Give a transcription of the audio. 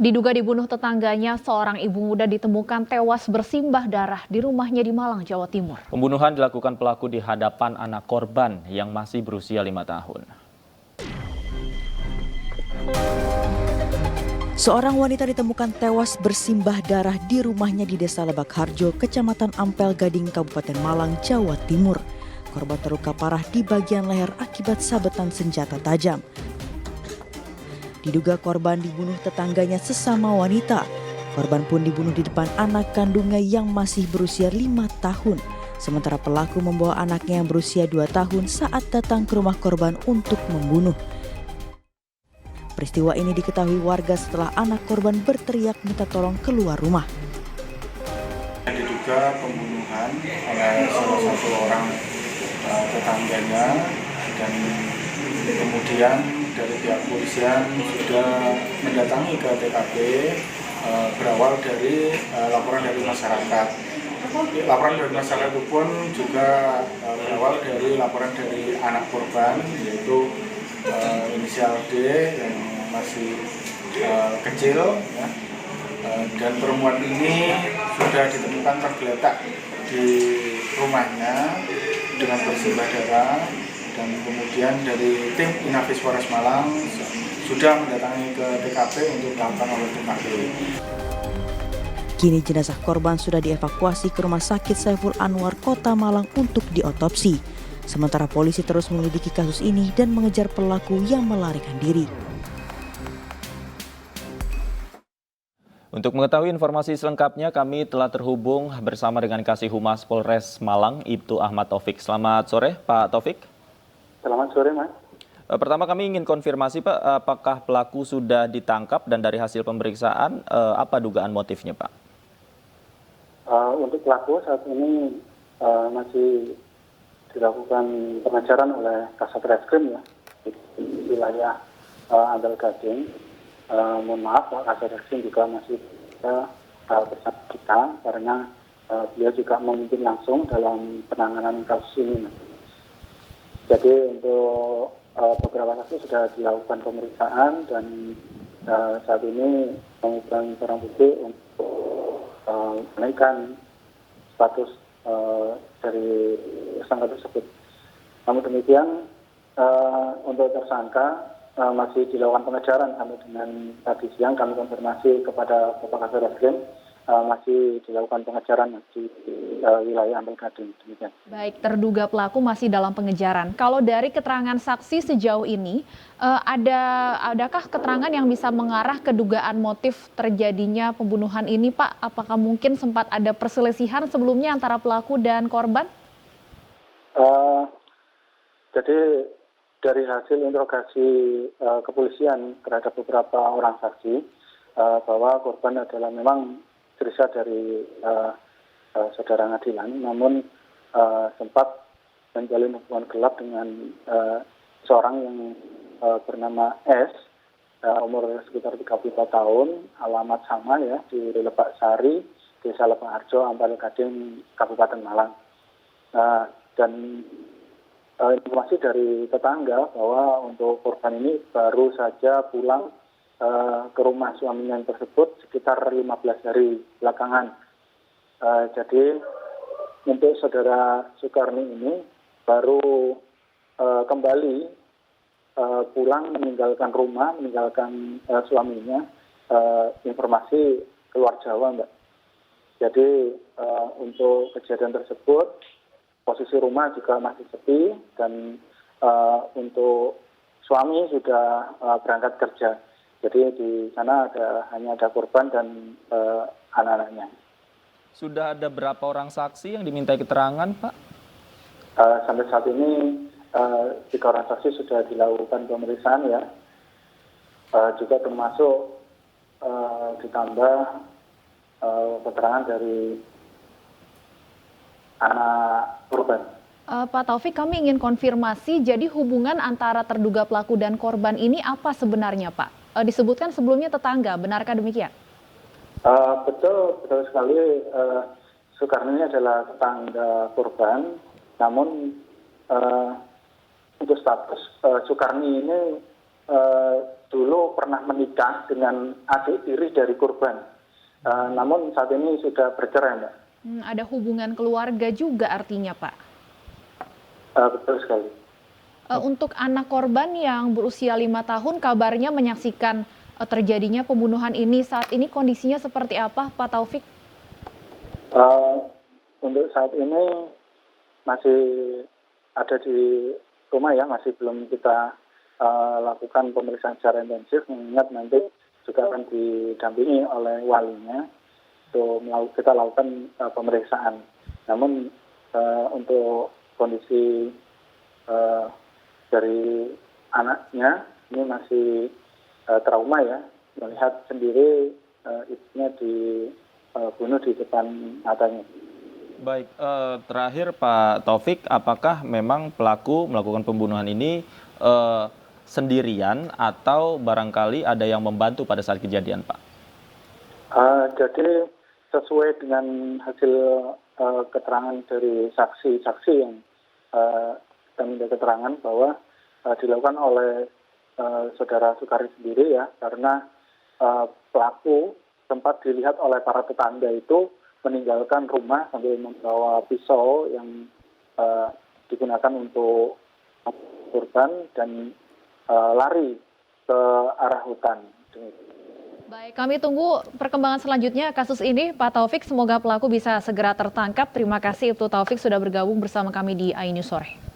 Diduga dibunuh tetangganya, seorang ibu muda ditemukan tewas bersimbah darah di rumahnya di Malang, Jawa Timur. Pembunuhan dilakukan pelaku di hadapan anak korban yang masih berusia 5 tahun. Seorang wanita ditemukan tewas bersimbah darah di rumahnya di Desa Lebak Harjo, Kecamatan Ampel Gading, Kabupaten Malang, Jawa Timur. Korban terluka parah di bagian leher akibat sabetan senjata tajam. Diduga korban dibunuh tetangganya sesama wanita. Korban pun dibunuh di depan anak kandungnya yang masih berusia 5 tahun. Sementara pelaku membawa anaknya yang berusia 2 tahun saat datang ke rumah korban untuk membunuh. Peristiwa ini diketahui warga setelah anak korban berteriak minta tolong keluar rumah. Diduga pembunuhan oleh salah satu orang tetangganya, dan kemudian dari pihak kepolisian sudah mendatangi ke TKP berawal dari laporan dari masyarakat. Laporan dari masyarakat itu pun juga berawal dari laporan dari anak korban, yaitu inisial D yang masih kecil, ya. Dan perempuan ini sudah ditemukan tergeletak di rumahnya dengan bersimbah darah, dan kemudian dari tim Inafis Polres Malang sudah mendatangi ke TKP untuk melakukan olah TKP. Kini jenazah korban sudah dievakuasi ke Rumah Sakit Saiful Anwar, Kota Malang untuk diotopsi. Sementara polisi terus menyelidiki kasus ini dan mengejar pelaku yang melarikan diri. Untuk mengetahui informasi selengkapnya, kami telah terhubung bersama dengan Kasih Humas Polres Malang, Ibtu Ahmad Taufik. Selamat sore, Pak Taufik. Selamat sore, Mas. Pertama kami ingin konfirmasi, Pak, apakah pelaku sudah ditangkap dan dari hasil pemeriksaan, apa dugaan motifnya, Pak? Untuk pelaku saat ini masih dilakukan pengejaran oleh Kasat Reskrim, ya, di wilayah Ampel Gading. Mohon maaf, Pak Kasat Reskrim juga masih bersama kita karena beliau juga memimpin langsung dalam penanganan kasus ini. Jadi untuk beberapa kasus sudah dilakukan pemeriksaan dan saat ini mengumpulkan barang bukti untuk menaikkan status dari tersangka tersebut. Namun demikian untuk tersangka masih dilakukan pengejaran sampai dengan tadi siang. Kami konfirmasi kepada Bapak Kasat Reskrim masih dilakukan pengejaran di wilayah Ampel Gading. Demikian. Baik, terduga pelaku masih dalam pengejaran. Kalau dari keterangan saksi sejauh ini, adakah keterangan yang bisa mengarah ke dugaan motif terjadinya pembunuhan ini, Pak? Apakah mungkin sempat ada perselisihan sebelumnya antara pelaku dan korban? Jadi dari hasil interogasi kepolisian terhadap beberapa orang saksi, bahwa korban adalah memang berasal dari saudara Ngadilan, namun sempat menjalin hubungan gelap dengan seorang yang bernama S, umur sekitar 34 tahun, alamat sama, ya, di Lebak Sari, Desa Lebak Harjo, Ampel Gading, Kabupaten Malang. Dan informasi dari tetangga bahwa untuk korban ini baru saja pulang ke rumah suaminya tersebut sekitar 15 hari belakangan. Jadi untuk saudara Sukarni ini baru kembali pulang meninggalkan rumah, meninggalkan suaminya, informasi keluar Jawa, Mbak. Jadi untuk kejadian tersebut posisi rumah juga masih sepi dan untuk suami sudah berangkat kerja. Jadi di sana hanya ada korban dan anak-anaknya. Sudah ada berapa orang saksi yang dimintai keterangan, Pak? Sampai saat ini 3 orang saksi sudah dilakukan pemeriksaan, ya. Juga termasuk ditambah keterangan dari anak korban. Pak Taufik, kami ingin konfirmasi, jadi hubungan antara terduga pelaku dan korban ini apa sebenarnya, Pak? Disebutkan sebelumnya tetangga, benarkah demikian? Betul sekali. Sukarni ini adalah tetangga korban, namun untuk status Sukarni ini dulu pernah menikah dengan adik tiri dari korban. Namun saat ini sudah bercerai, Mbak. Ada hubungan keluarga juga artinya, Pak. Betul sekali. Untuk anak korban yang berusia 5 tahun, kabarnya menyaksikan terjadinya pembunuhan ini. Saat ini kondisinya seperti apa, Pak Taufik? Untuk saat ini masih ada di rumah ya, masih belum kita lakukan pemeriksaan secara intensif, mengingat nanti juga akan didampingi oleh walinya untuk kita lakukan pemeriksaan. Namun untuk kondisi dari anaknya ini masih trauma ya, melihat sendiri ibunya dibunuh di depan matanya. Baik, terakhir Pak Taufik, apakah memang pelaku melakukan pembunuhan ini sendirian atau barangkali ada yang membantu pada saat kejadian, Pak? Jadi sesuai dengan hasil keterangan dari saksi-saksi yang kita minta keterangan bahwa dilakukan oleh saudara Sukari sendiri ya, karena pelaku sempat dilihat oleh para tetangga itu meninggalkan rumah sambil membawa pisau yang digunakan untuk korban dan lari ke arah hutan. Baik, kami tunggu perkembangan selanjutnya kasus ini, Pak Taufik. Semoga pelaku bisa segera tertangkap. Terima kasih Ibtu Taufik sudah bergabung bersama kami di iNews Sore.